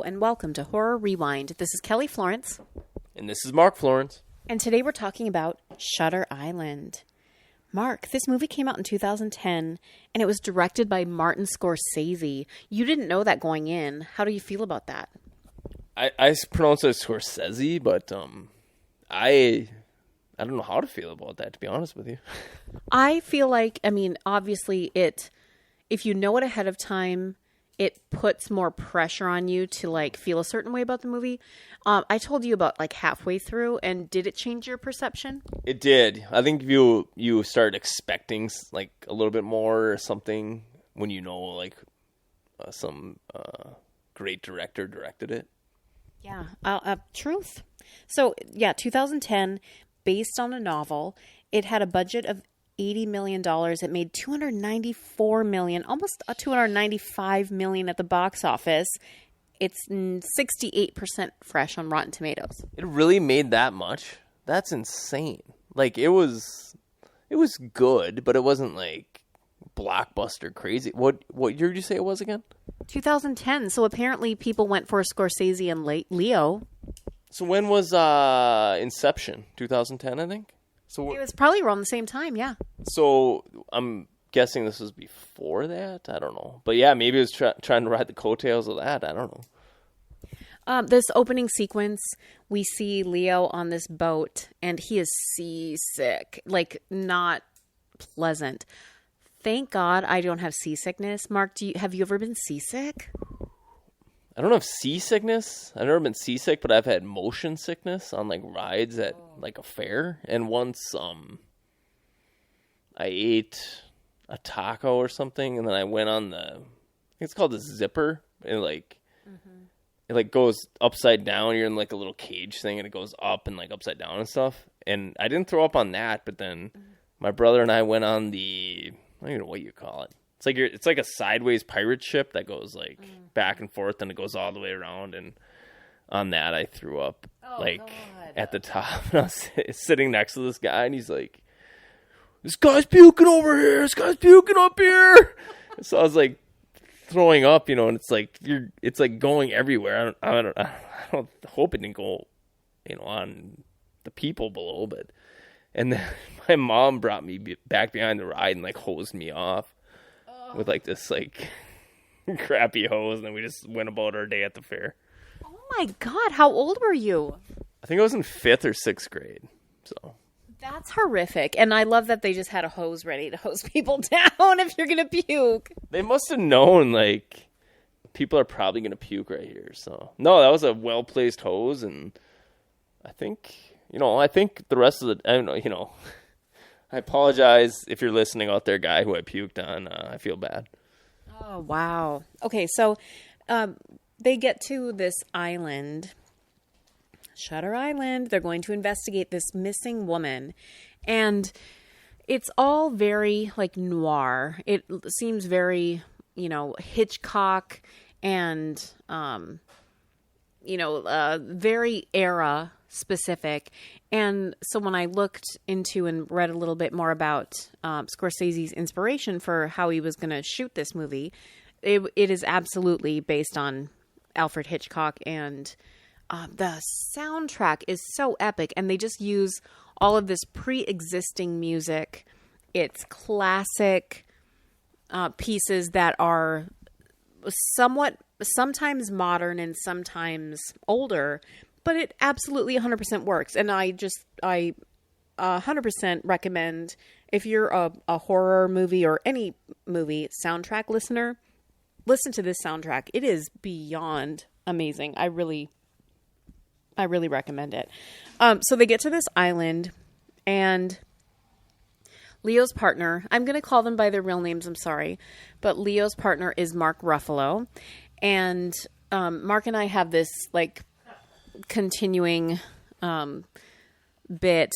and welcome to Horror Rewind. This is Kelly Florence. And this is Mark Florence. And today we're talking about Shutter Island. Mark, this movie came out in 2010, and it was directed by Martin Scorsese. You didn't know that going in. How do you feel about that? I pronounce it Scorsese, but I don't know how to feel about that, to be honest with you. I feel like, obviously if you know it ahead of time, it puts more pressure on you to feel a certain way about the movie. I told you about halfway through, and did it change your perception? It did. I think you start expecting a little bit more or something when you know some great director directed it. Yeah, truth. So, 2010, based on a novel. It had a budget of $80 million. It made $294 million, almost $295 million at the box office. It's 68% fresh on Rotten Tomatoes. It really made that much? That's insane. It was good, but it wasn't blockbuster crazy. What year did you say it was again? 2010. So apparently people went for Scorsese and Leo. So when was Inception? 2010, I think? So it was probably around the same time, yeah. So I'm guessing this was before that? I don't know. But yeah, maybe it was trying to ride the coattails of that. I don't know. This opening sequence, we see Leo on this boat, and he is seasick. Not pleasant. Thank God I don't have seasickness. Mark, have you ever been seasick? I don't have seasickness. I've never been seasick, but I've had motion sickness on rides at a fair. And once I ate a taco or something, and then I went on it's called the zipper, and it goes upside down. You're in a little cage thing, and it goes up and upside down and stuff. And I didn't throw up on that, but then my brother and I went on I don't even know what you call it. It's like a sideways pirate ship that goes back and forth, and it goes all the way around. And on that, I threw up at the top. And I was sitting next to this guy, and he's like, "This guy's puking over here. This guy's puking up here." So I was throwing up, and it's going everywhere. I don't hope it didn't go, on the people below, but. And then my mom brought me back behind the ride and hosed me off with this crappy hose, and then we just went about our day at the fair. Oh my God, how old were you? I think I was in 5th or 6th grade. So that's horrific. And I love that they just had a hose ready to hose people down if you're gonna puke. They must have known people are probably gonna puke right here. So no, that was a well placed hose, and I think the rest of I don't know, I apologize if you're listening out there, guy who I puked on. I feel bad. Oh, wow. Okay, so they get to this island, Shutter Island. They're going to investigate this missing woman. And it's all very, noir. It seems very, Hitchcock and, very era specific. And so when I looked into and read a little bit more about Scorsese's inspiration for how he was going to shoot this movie, it is absolutely based on Alfred Hitchcock, and the soundtrack is so epic, and they just use all of this pre-existing music. It's classic pieces that are sometimes modern and sometimes older, but it absolutely 100% works. And I 100% recommend, if you're a horror movie or any movie soundtrack listener, listen to this soundtrack. It is beyond amazing. I really recommend it. So they get to this island, and Leo's partner, I'm going to call them by their real names, I'm sorry, but Leo's partner is Mark Ruffalo. And Mark and I have this continuing bit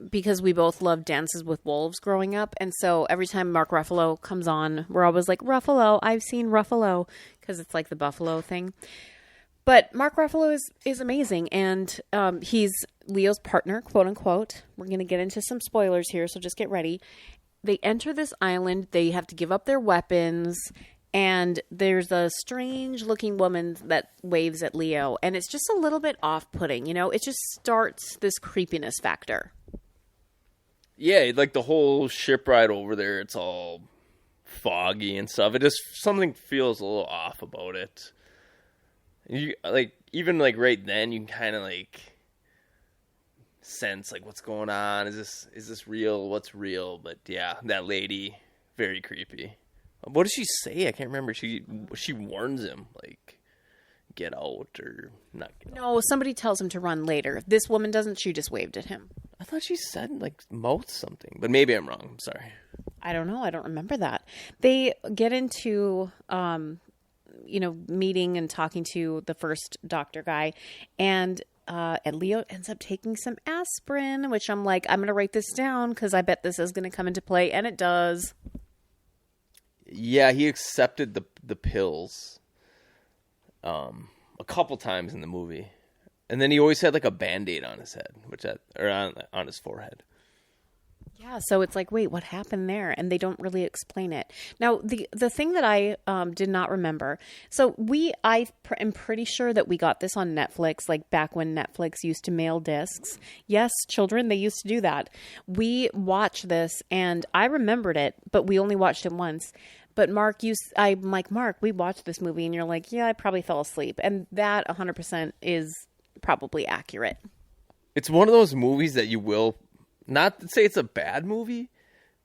because we both loved Dances with Wolves growing up. And so every time Mark Ruffalo comes on, we're always like, Ruffalo, I've seen Ruffalo, because it's the buffalo thing. But Mark Ruffalo is amazing, and he's Leo's partner, quote unquote. We're going to get into some spoilers here, so just get ready. They enter this island. They have to give up their weapons, and there's a strange looking woman that waves at Leo, and it's just a little bit off-putting, it just starts this creepiness factor. Yeah, like the whole ship ride over there, it's all foggy and stuff. It just, something feels a little off about it. You even right then, you can kind of sense what's going on. Is this real? What's real? But yeah, that lady, very creepy. What does she say? I can't remember. She warns him get out or not get out. No, somebody tells him to run later. If this woman doesn't, she just waved at him. I thought she said mouth something, but maybe I'm wrong. I'm sorry. I don't know. I don't remember that. They get into meeting and talking to the first doctor guy, and Leo ends up taking some aspirin, which I'm like, I'm going to write this down because I bet this is going to come into play, and it does. Yeah, he accepted the pills a couple times in the movie. And then he always had a Band-Aid on his head, or on his forehead. Yeah, so it's wait, what happened there? And they don't really explain it. Now, the thing that I did not remember, so I am pretty sure that we got this on Netflix, back when Netflix used to mail discs. Yes, children, they used to do that. We watched this, and I remembered it, but we only watched it once. But Mark, I'm like, Mark, we watched this movie, and you're like, yeah, I probably fell asleep. And that 100% is probably accurate. It's one of those movies that you will, not to say it's a bad movie,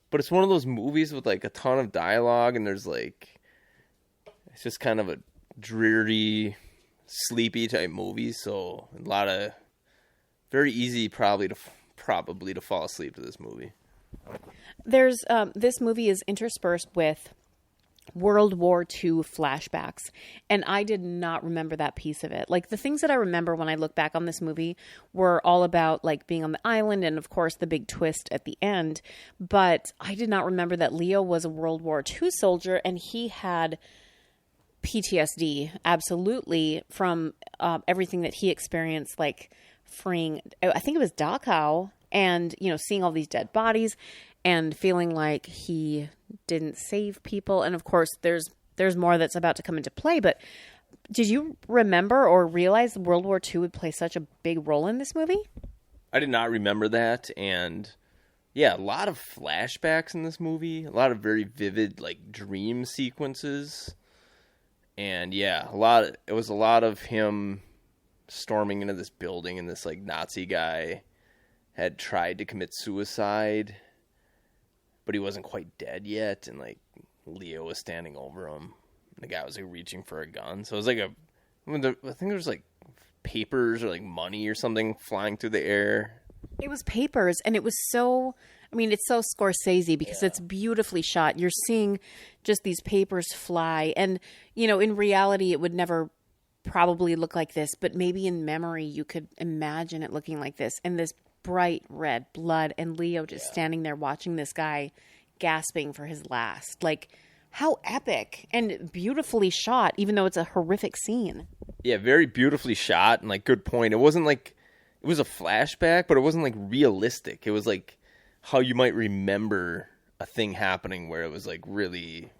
but it's one of those movies with a ton of dialogue, and there's it's just kind of a dreary, sleepy type movie. So a lot of, very easy probably to fall asleep to this movie. There's this movie is interspersed with World War II flashbacks, and I did not remember that piece of it. The things that I remember when I look back on this movie were all about being on the island and of course the big twist at the end, but I did not remember that Leo was a World War II soldier and he had PTSD absolutely from everything that he experienced, freeing, I think it was Dachau, and seeing all these dead bodies and feeling like he didn't save people. And of course, there's more that's about to come into play. But did you remember or realize World War II would play such a big role in this movie? I did not remember that. And yeah, a lot of flashbacks in this movie. A lot of very vivid, dream sequences. And yeah, it was a lot of him storming into this building, and this Nazi guy had tried to commit suicide, but he wasn't quite dead yet, and Leo was standing over him. The guy was reaching for a gun, so it was I think there was papers or money or something flying through the air. It was papers, and it was so. I mean, it's so Scorsese because it's beautifully shot. You're seeing just these papers fly, and in reality, it would never probably look like this, but maybe in memory, you could imagine it looking like this, and this bright red blood, and Leo just standing there watching this guy gasping for his last. How epic and beautifully shot, even though it's a horrific scene. Yeah, very beautifully shot, and good point. It wasn't it was a flashback, but it wasn't realistic. It was how you might remember a thing happening, where it was really,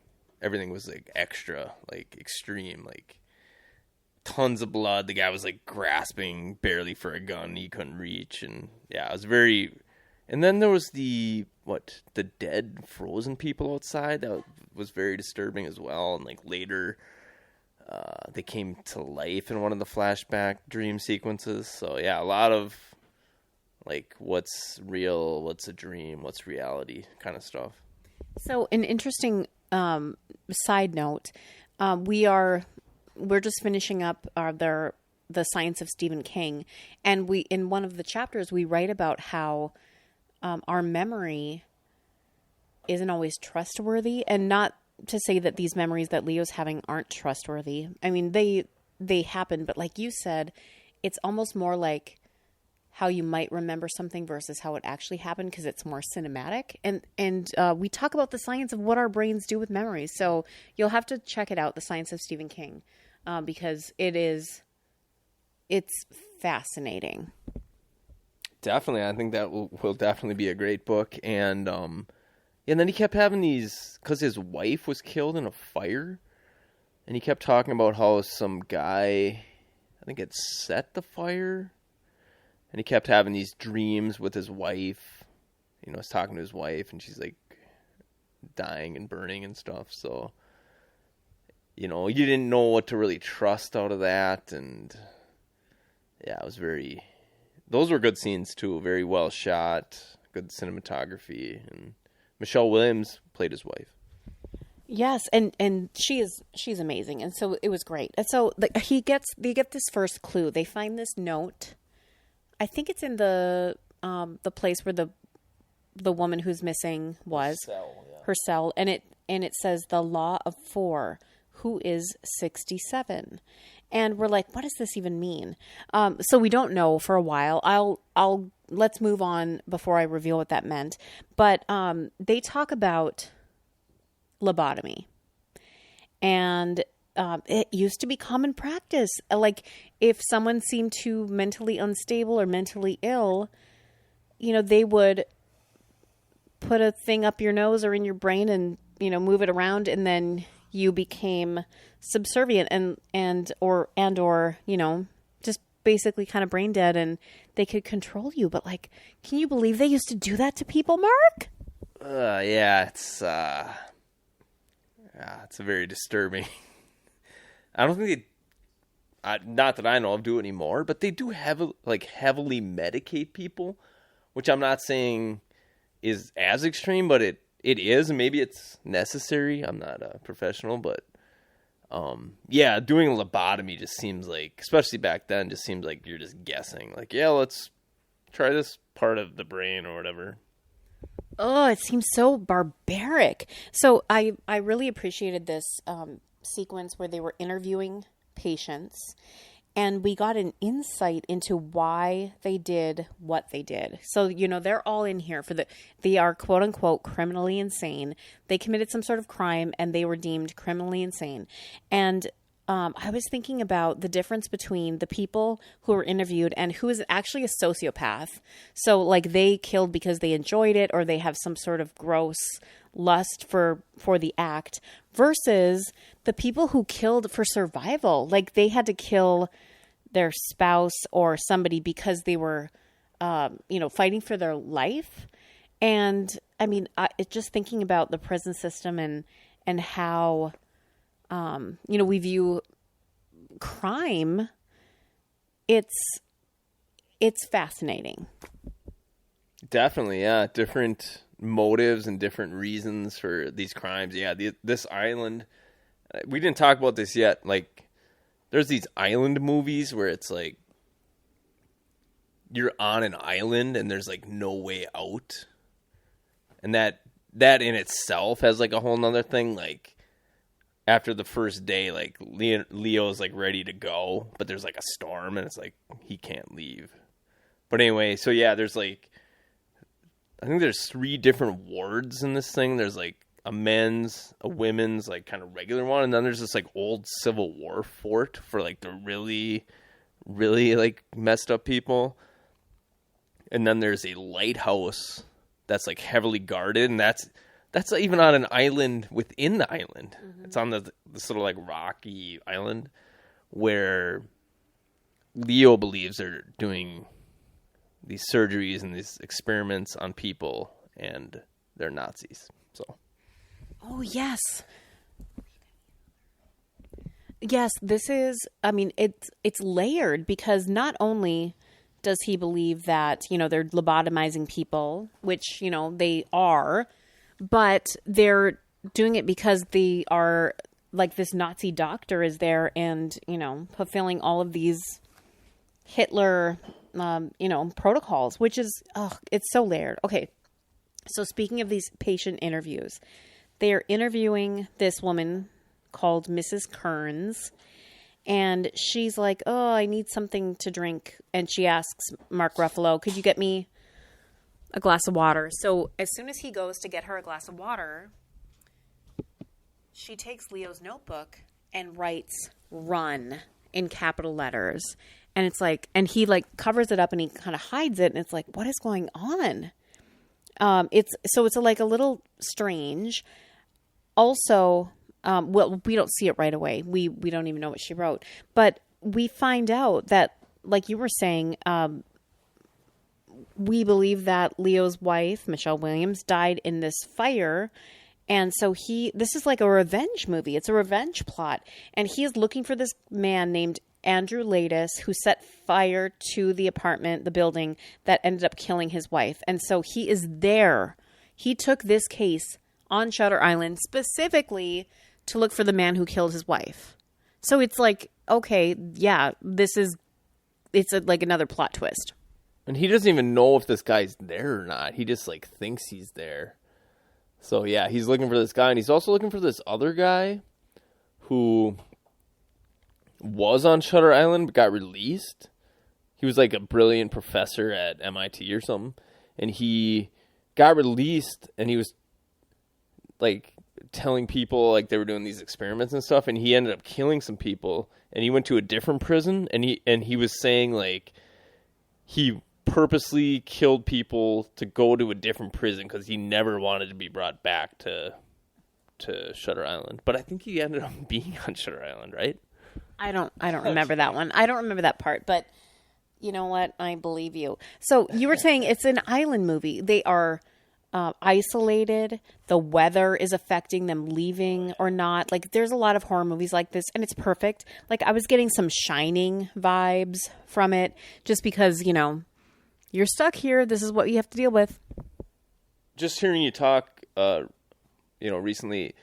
everything was extra, extreme, tons of blood. The guy was grasping barely for a gun he couldn't reach, and yeah, it was very. And then there was the dead frozen people outside. That was very disturbing as well. And later, they came to life in one of the flashback dream sequences. So yeah, a lot of what's real, what's a dream, what's reality kind of stuff. So an interesting side note, we're just finishing up the Science of Stephen King, and in one of the chapters we write about how our memory isn't always trustworthy, and not to say that these memories that Leo's having aren't trustworthy. I mean, they happen, but like you said, it's almost more like how you might remember something versus how it actually happened, because it's more cinematic. And we talk about the science of what our brains do with memories. So you'll have to check it out, The Science of Stephen King, because it's fascinating. Definitely. I think that will definitely be a great book. And then he kept having these, because his wife was killed in a fire. And he kept talking about how some guy, I think it set the fire. And he kept having these dreams with his wife. You know, he's talking to his wife, and she's like dying and burning and stuff. So, you know, you didn't know what to really trust out of that. And yeah, it was those were good scenes too. Very well shot, good cinematography. And Michelle Williams played his wife. Yes, and she's amazing, and so it was great. And so they get this first clue. They find this note. I think it's in the place where the woman who's missing was her cell, and it says the law of 4, who is 67, and we're like, what does this even mean? So we don't know for a while. I'll let's move on before I reveal what that meant. But they talk about lobotomy. And it used to be common practice. Like if someone seemed too mentally unstable or mentally ill, you know, they would put a thing up your nose or in your brain and, you know, move it around, and then you became subservient and or, you know, just basically kind of brain dead, and they could control you. But like, can you believe they used to do that to people, Mark? Yeah, it's very disturbing. I don't think not that I know of, do it anymore, but they do heavily medicate people, which I'm not saying is as extreme, but it is, and maybe it's necessary. I'm not a professional, but yeah, doing a lobotomy just seems like, especially back then, just seems like you're just guessing. Like, yeah, let's try this part of the brain or whatever. Oh, it seems so barbaric. So I really appreciated this sequence where they were interviewing patients, and we got an insight into why they did what they did. So, you know, they're all in here they are quote unquote criminally insane. They committed some sort of crime and they were deemed criminally insane. And I was thinking about the difference between the people who were interviewed and who is actually a sociopath. So like they killed because they enjoyed it, or they have some sort of gross lust for the act, versus the people who killed for survival. Like they had to kill their spouse or somebody because they were, you know, fighting for their life. And I mean, just thinking about the prison system and how, you know, we view crime, it's fascinating. Definitely, yeah. Different motives and different reasons for these crimes. Yeah, this island, we didn't talk about this yet. Like, there's these island movies where it's like you're on an island and there's like no way out. And that in itself has like a whole nother thing. Like, after the first day, like Leo's like ready to go, but there's like a storm and it's like he can't leave. But anyway, so yeah, there's like, I think there's 3 different wards in this thing. There's like a men's, a women's, like kind of regular one, and then there's this like old Civil War fort for like the really, really like messed up people. And then there's a lighthouse that's like heavily guarded, and that's even on an island within the island. Mm-hmm. It's on the sort of like rocky island where Leo believes they're doing these surgeries and these experiments on people, and they're Nazis. So, oh yes, yes. This is. I mean, it's layered, because not only does he believe that, you know, they're lobotomizing people, which, you know, they are, but they're doing it because they are, like, this Nazi doctor is there and, you know, fulfilling all of these Hitler, you know, protocols, which is, it's so layered. Okay. So speaking of these patient interviews, they are interviewing this woman called Mrs. Kearns, and she's like, oh, I need something to drink. And she asks Mark Ruffalo, could you get me a glass of water? So as soon as he goes to get her a glass of water, she takes Leo's notebook and writes "run" in capital letters. And it's like, and he like covers it up and he kind of hides it. And it's like, what is going on? It's like a little strange. Also, well, we don't see it right away. We don't even know what she wrote, but we find out that, like you were saying, we believe that Leo's wife, Michelle Williams, died in this fire. And so this is like a revenge movie. It's a revenge plot. And he is looking for this man named Andrew Latis, who set fire to the apartment, the building that ended up killing his wife. And so he is there. He took this case on Shutter Island specifically to look for the man who killed his wife. So it's like, okay, yeah, it's like another plot twist. And he doesn't even know if this guy's there or not. He just like thinks he's there. So yeah, he's looking for this guy, and he's also looking for this other guy who was on Shutter Island but got released. He was like a brilliant professor at MIT or something, and he got released, and he was like telling people like they were doing these experiments and stuff, and he ended up killing some people, and he went to a different prison, and he was saying like he purposely killed people to go to a different prison because he never wanted to be brought back to Shutter Island. But I think he ended up being on Shutter Island, right? I don't remember that one. I don't remember that part, but you know what? I believe you. So you were saying it's an island movie. They are isolated. The weather is affecting them leaving or not. Like, there's a lot of horror movies like this, and it's perfect. Like, I was getting some Shining vibes from it just because, you're stuck here. This is what you have to deal with. Just hearing you talk, recently,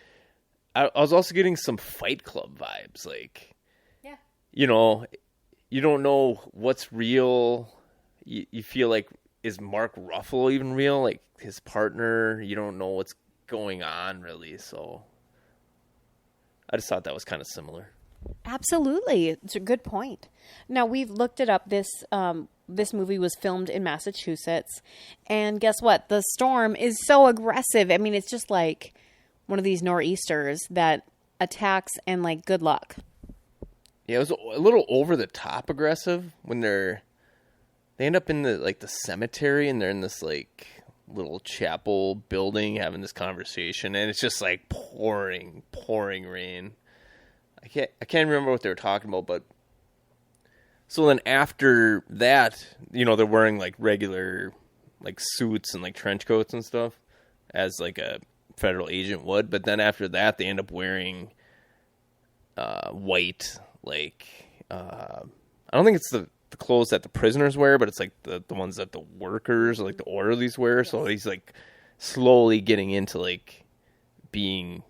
I was also getting some Fight Club vibes. Like, yeah, you don't know what's real. You feel like, is Mark Ruffalo even real? Like, his partner, you don't know what's going on, really. So I just thought that was kind of similar. Absolutely. It's a good point. Now, we've looked it up. This movie was filmed in Massachusetts. And guess what? The storm is so aggressive. I mean, it's just like one of these nor'easters that attacks and, like, good luck. Yeah, it was a little over the top aggressive when they end up in the cemetery, and they're in this like little chapel building having this conversation, and it's just like pouring rain. I can't remember what they were talking about, but so then after that, they're wearing like regular like suits and like trench coats and stuff as like a federal agent would, but then after that they end up wearing white, like I don't think it's the clothes that the prisoners wear, but it's like the ones that the workers, like the orderlies wear. So he's like slowly getting into like being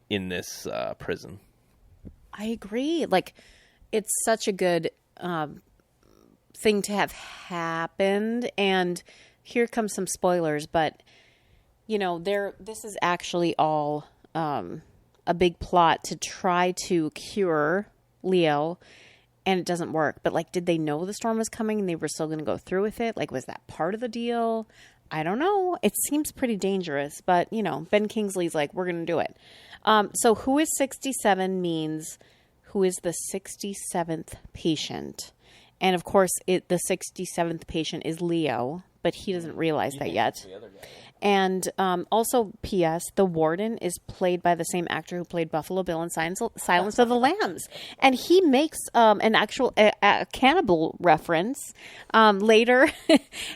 in this prison. I agree. Like, it's such a good thing to have happened. And here comes some spoilers, but this is actually all a big plot to try to cure Leo. And it doesn't work. But, like, did they know the storm was coming and they were still going to go through with it? Like, was that part of the deal? I don't know. It seems pretty dangerous. But, Ben Kingsley's like, we're going to do it. So who is 67 means who is the 67th patient. And, of course, the 67th patient is Leo. But he doesn't realize that yet. And also, P.S., the warden is played by the same actor who played Buffalo Bill in Silence of the Lambs. And he makes an actual cannibal reference later.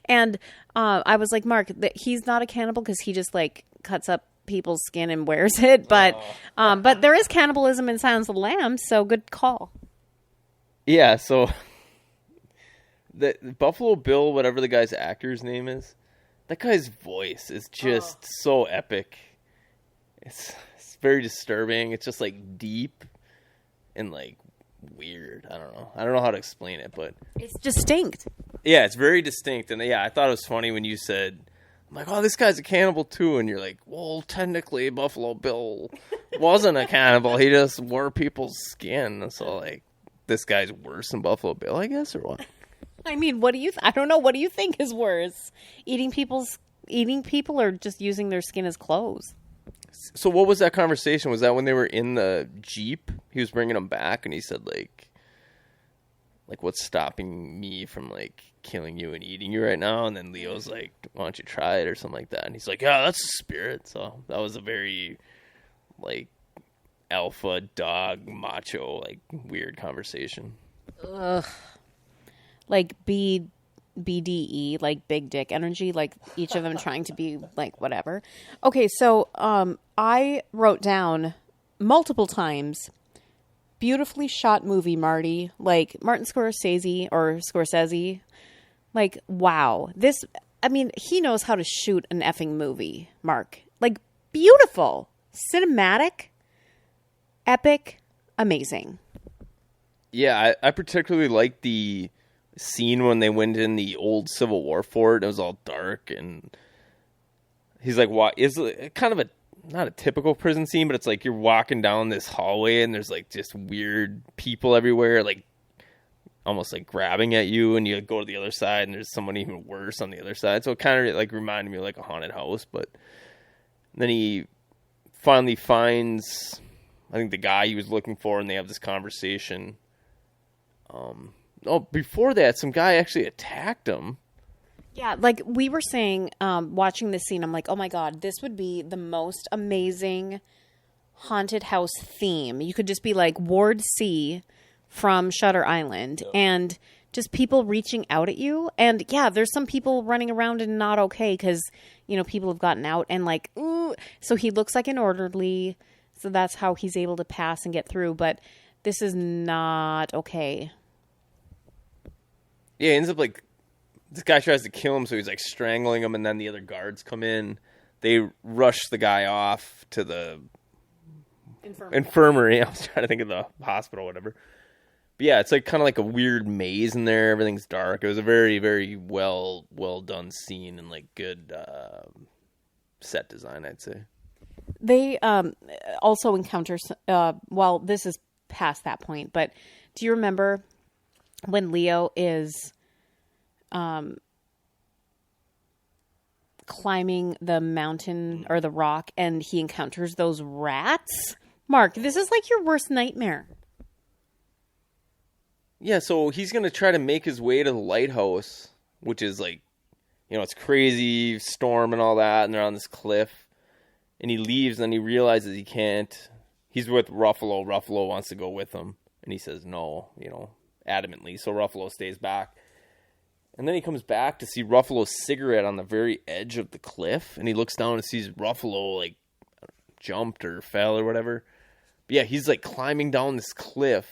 And I was like, Mark, he's not a cannibal because he just, like, cuts up people's skin and wears it. But there is cannibalism in Silence of the Lambs, so good call. Yeah, so the Buffalo Bill, whatever the guy's actor's name is, that guy's voice is just so epic. It's very disturbing. It's just like deep and like weird. I don't know how to explain it, but it's distinct. Yeah, it's very distinct. And yeah, I thought it was funny when you said, I'm like, oh, this guy's a cannibal too. And you're like, well, technically Buffalo Bill wasn't a cannibal. He just wore people's skin. So like, this guy's worse than Buffalo Bill, I guess, or what? I mean, what do you? I don't know. What do you think is worse, eating people, or just using their skin as clothes? So, what was that conversation? Was that when they were in the Jeep? He was bringing them back, and he said, like, what's stopping me from like killing you and eating you right now? And then Leo's like, why don't you try it or something like that? And he's like, yeah, that's the spirit. So that was a very like alpha dog macho like weird conversation. Ugh. Like BDE, like big dick energy, like each of them trying to be like whatever. Okay, so I wrote down multiple times, beautifully shot movie, Marty, like Martin Scorsese, like wow. He knows how to shoot an effing movie, Mark. Like beautiful, cinematic, epic, amazing. Yeah, I particularly like the scene when they went in the old Civil War fort. It was all dark, and he's like, "What is kind of a not a typical prison scene, but it's like you're walking down this hallway, and there's like just weird people everywhere, like almost like grabbing at you, and you go to the other side, and there's someone even worse on the other side. So it kind of like reminded me of like a haunted house. But then he finally finds, I think, the guy he was looking for, and they have this conversation. Before that, some guy actually attacked him. Yeah, like we were saying, watching this scene, I'm like, oh my God, this would be the most amazing haunted house theme. You could just be like Ward C from Shutter Island, and just people reaching out at you. And yeah, there's some people running around and not okay because, people have gotten out and like, ooh. So he looks like an orderly. So that's how he's able to pass and get through. But this is not okay. Yeah, it ends up like this guy tries to kill him, so he's like strangling him, and then the other guards come in. They rush the guy off to the infirmary. I was trying to think of the hospital, whatever. But yeah, it's like kind of like a weird maze in there. Everything's dark. It was a very, very well done scene and like good set design, I'd say. They also encounter, well, this is past that point, but do you remember when Leo is climbing the mountain or the rock and he encounters those rats? Mark, this is like your worst nightmare. Yeah, so he's going to try to make his way to the lighthouse, which is like, it's crazy storm and all that, and they're on this cliff. And he leaves, and he realizes he can't. He's with Ruffalo. Ruffalo wants to go with him. And he says no, adamantly. So Ruffalo stays back. And then he comes back to see Ruffalo's cigarette on the very edge of the cliff. And he looks down and sees Ruffalo, like, jumped or fell or whatever. But yeah, he's, like, climbing down this cliff.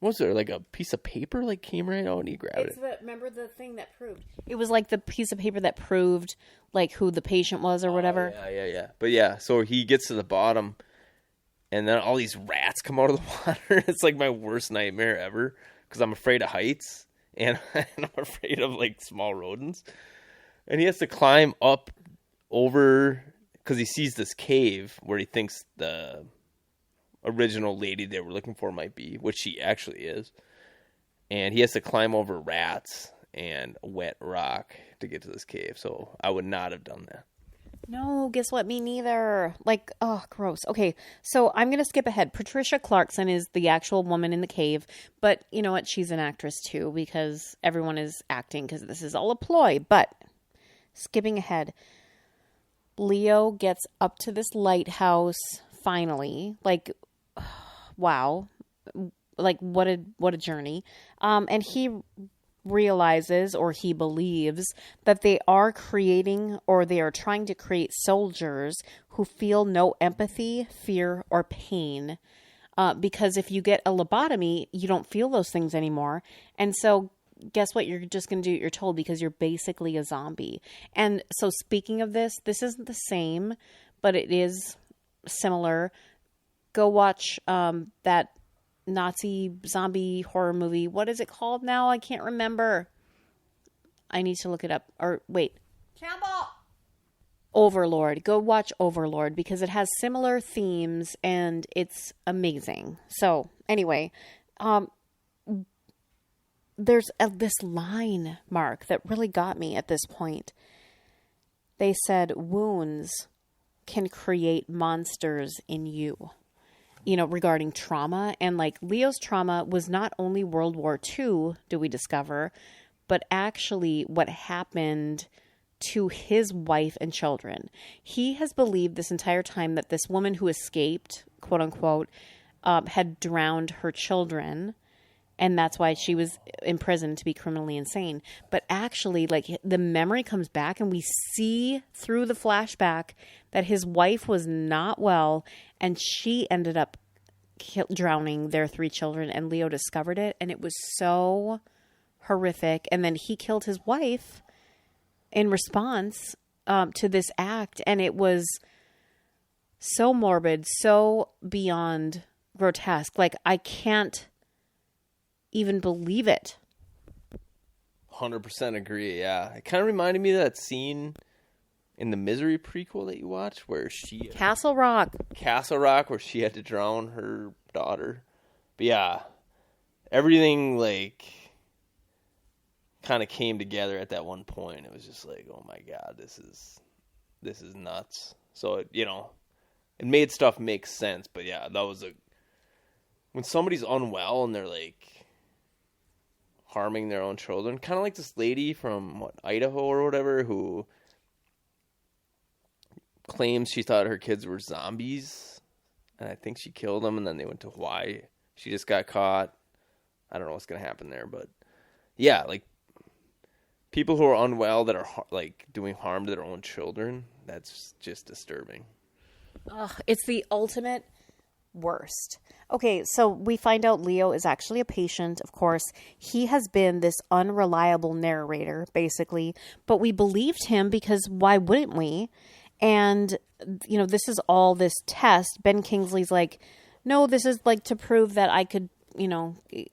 What was there, like, a piece of paper, like, came right out and he grabbed it? Remember the thing that proved? It was, like, the piece of paper that proved, like, who the patient was or whatever. Yeah. But yeah, so he gets to the bottom. And then all these rats come out of the water. It's like my worst nightmare ever because I'm afraid of heights and I'm afraid of like small rodents. And he has to climb up over because he sees this cave where he thinks the original lady they were looking for might be, which she actually is. And he has to climb over rats and wet rock to get to this cave. So I would not have done that. No, guess what? Me neither. Like, oh, gross. Okay, so I'm going to skip ahead. Patricia Clarkson is the actual woman in the cave, but you know what? She's an actress too because everyone is acting because this is all a ploy. But skipping ahead, Leo gets up to this lighthouse finally. Like, wow. Like, what a journey. And he realizes, or he believes, that they are creating, or they are trying to create soldiers who feel no empathy, fear, or pain. Because if you get a lobotomy, you don't feel those things anymore. And so guess what? You're just going to do what you're told because you're basically a zombie. And so speaking of this isn't the same, but it is similar. Go watch that Nazi zombie horror movie. What is it called now? I can't remember. I need to look it up. Or wait. Campbell! Overlord. Go watch Overlord because it has similar themes and it's amazing. So anyway, there's this line, Mark, that really got me at this point. They said wounds can create monsters in you. Regarding trauma. And like Leo's trauma was not only World War II, do we discover, but actually what happened to his wife and children. He has believed this entire time that this woman who escaped, quote unquote, had drowned her children, and that's why she was imprisoned to be criminally insane. But actually, like, the memory comes back and we see through the flashback that his wife was not well and she ended up drowning their 3 children, and Leo discovered it, and it was so horrific. And then he killed his wife in response to this act, and it was so morbid, so beyond grotesque. Like, I can't even believe it. 100% agree. Yeah, it kind of reminded me of that scene in the Misery prequel that you watched where Castle Rock, where she had to drown her daughter. But yeah, everything like kind of came together at that one point. It was just like, oh my God, this is nuts. So it made stuff make sense. But yeah, that was when somebody's unwell and they're like harming their own children, kind of like this lady from Idaho or whatever who claims she thought her kids were zombies, and I think she killed them, and then they went to Hawaii. She just got caught. I don't know what's gonna happen there, but yeah, like people who are unwell that are like doing harm to their own children, that's just disturbing. Ugh, it's the ultimate worst. Okay, so we find out Leo is actually a patient, of course. He has been this unreliable narrator, basically, but we believed him because why wouldn't we? And, this is all this test. Ben Kingsley's like, no, this is like to prove that I could,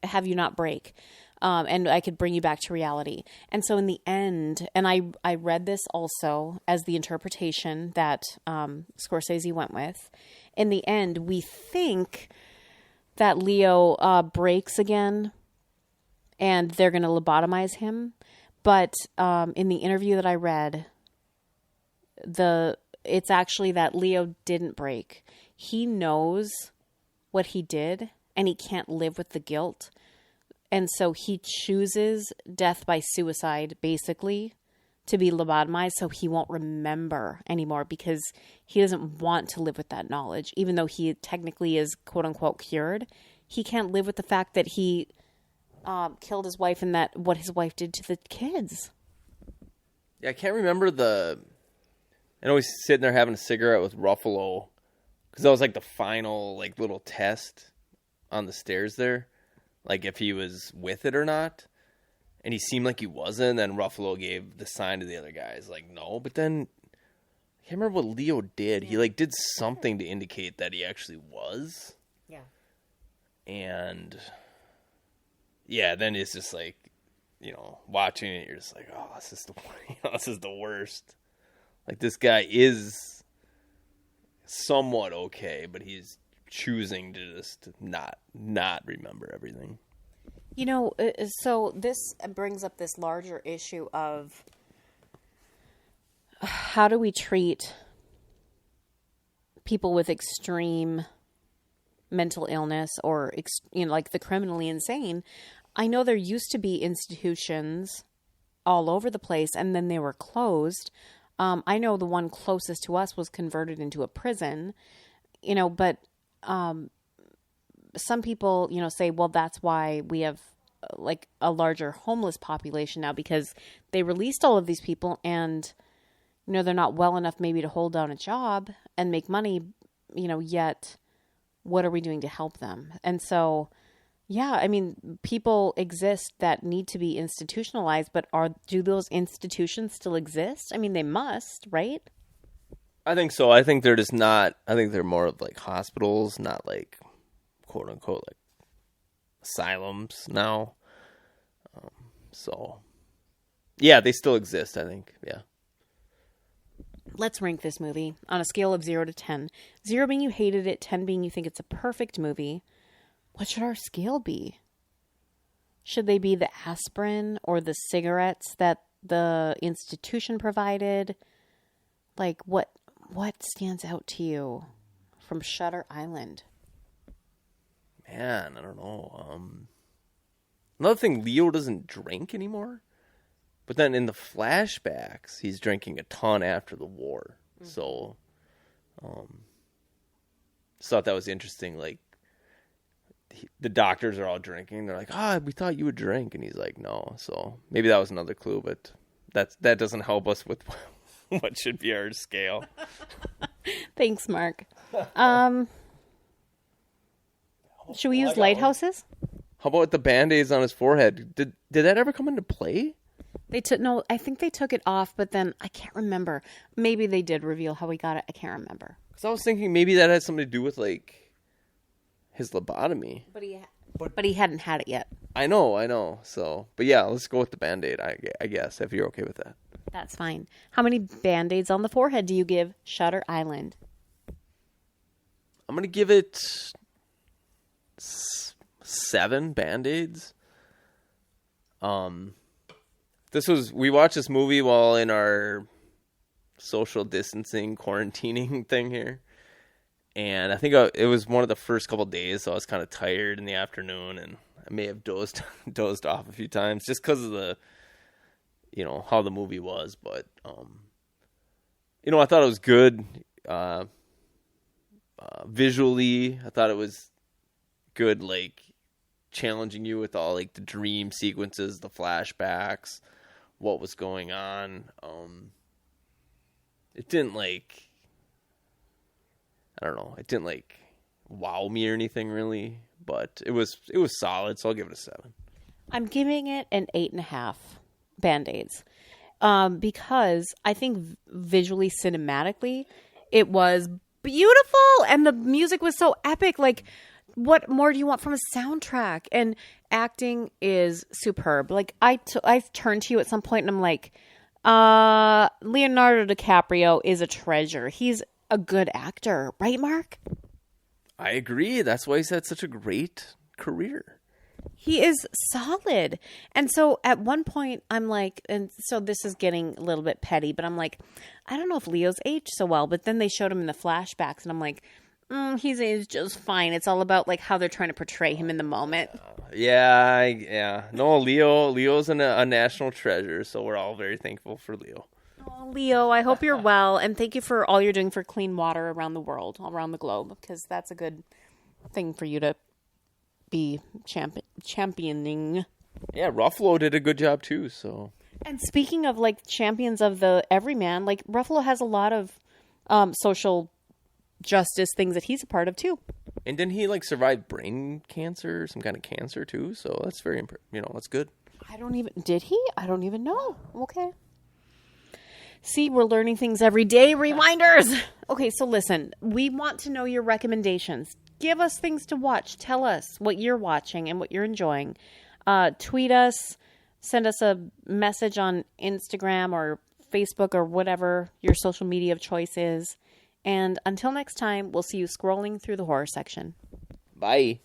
have you not break. And I could bring you back to reality. And so in the end, and I read this also as the interpretation that Scorsese went with. In the end, we think that Leo breaks again and they're going to lobotomize him. But in the interview that I read, it's actually that Leo didn't break. He knows what he did and he can't live with the guilt. And so he chooses death by suicide, basically, to be lobotomized so he won't remember anymore because he doesn't want to live with that knowledge. Even though he technically is, quote unquote, cured, he can't live with the fact that he killed his wife and that what his wife did to the kids. Yeah, I can't remember I know he's sitting there having a cigarette with Ruffalo because that was like the final like little test on the stairs there. Like if he was with it or not. And he seemed like he wasn't. And then Ruffalo gave the sign to the other guys, like, no. But then, I can't remember what Leo did. Yeah. He, like, did something to indicate that he actually was. Yeah. And, yeah, then it's just like, watching it, you're just like, oh, this is the worst. Like, this guy is somewhat okay, but he's choosing to just not remember everything. So this brings up this larger issue of how do we treat people with extreme mental illness or, like the criminally insane. I know there used to be institutions all over the place and then they were closed. I know the one closest to us was converted into a prison, but some people, say, well, that's why we have like a larger homeless population now because they released all of these people and, they're not well enough maybe to hold down a job and make money, yet what are we doing to help them? And so, yeah, I mean, people exist that need to be institutionalized, but do those institutions still exist? I mean, they must, right? I think so. I think they're just not, I think they're more of like hospitals, not like quote unquote like asylums now. So yeah, they still exist, I think. Yeah. Let's rank this movie on a scale of 0 to 10. 0 being you hated it, 10 being you think it's a perfect movie. What should our scale be? Should they be the aspirin or the cigarettes that the institution provided? Like what stands out to you from Shutter Island? Man, I don't know. Another thing, Leo doesn't drink anymore. But then in the flashbacks, he's drinking a ton after the war. Mm-hmm. So, just thought that was interesting. Like, the doctors are all drinking. They're like, we thought you would drink. And he's like, no. So maybe that was another clue, but that doesn't help us with what should be our scale. Thanks, Mark. Should we use lighthouses? How about the Band-Aids on his forehead? Did that ever come into play? No, I think they took it off, but then I can't remember. Maybe they did reveal how he got it. I can't remember. Because I was thinking maybe that had something to do with, like, his lobotomy. But he hadn't had it yet. I know. So, but yeah, let's go with the Band-Aid, I guess, if you're okay with that. That's fine. How many Band-Aids on the forehead do you give Shutter Island? I'm going to give it 7 Band-Aids. We watched this movie while in our social distancing quarantining thing here. And I think it was one of the first couple of days, so I was kind of tired in the afternoon, and I may have dozed off a few times just because of the, how the movie was. But, I thought it was good. Visually, I thought it was good, like, challenging you with all, like, the dream sequences, the flashbacks, what was going on. It didn't, like, I don't know, it didn't, like, wow me or anything, really, but it was solid, so I'll give it a 7. I'm giving it an 8.5 Band-Aids, because I think visually, cinematically, it was beautiful, and the music was so epic. Like, what more do you want from a soundtrack? And acting is superb. Like, I turned to you at some point, and I'm like, Leonardo DiCaprio is a treasure. He's a good actor, right, Mark? I agree. That's why he's had such a great career. He is solid. And so at one point I'm like, and so this is getting a little bit petty, but I'm like, I don't know if Leo's aged so well, but then they showed him in the flashbacks and I'm like, he's aged just fine. It's all about like how they're trying to portray him in the moment. Yeah. No, Leo's a national treasure, so we're all very thankful for Leo. Oh, Leo, I hope you're well, and thank you for all you're doing for clean water around the world, around the globe, because that's a good thing for you to be championing. Yeah, Ruffalo did a good job too. So, and speaking of like champions of the everyman, like Ruffalo has a lot of social justice things that he's a part of too. And didn't he like survive brain cancer, some kind of cancer too? So that's very that's good. Did he? I don't even know. Okay. See, we're learning things every day. Rewinders. Okay, so listen, we want to know your recommendations. Give us things to watch. Tell us what you're watching and what you're enjoying. Tweet us. Send us a message on Instagram or Facebook or whatever your social media of choice is. And until next time, we'll see you scrolling through the horror section. Bye.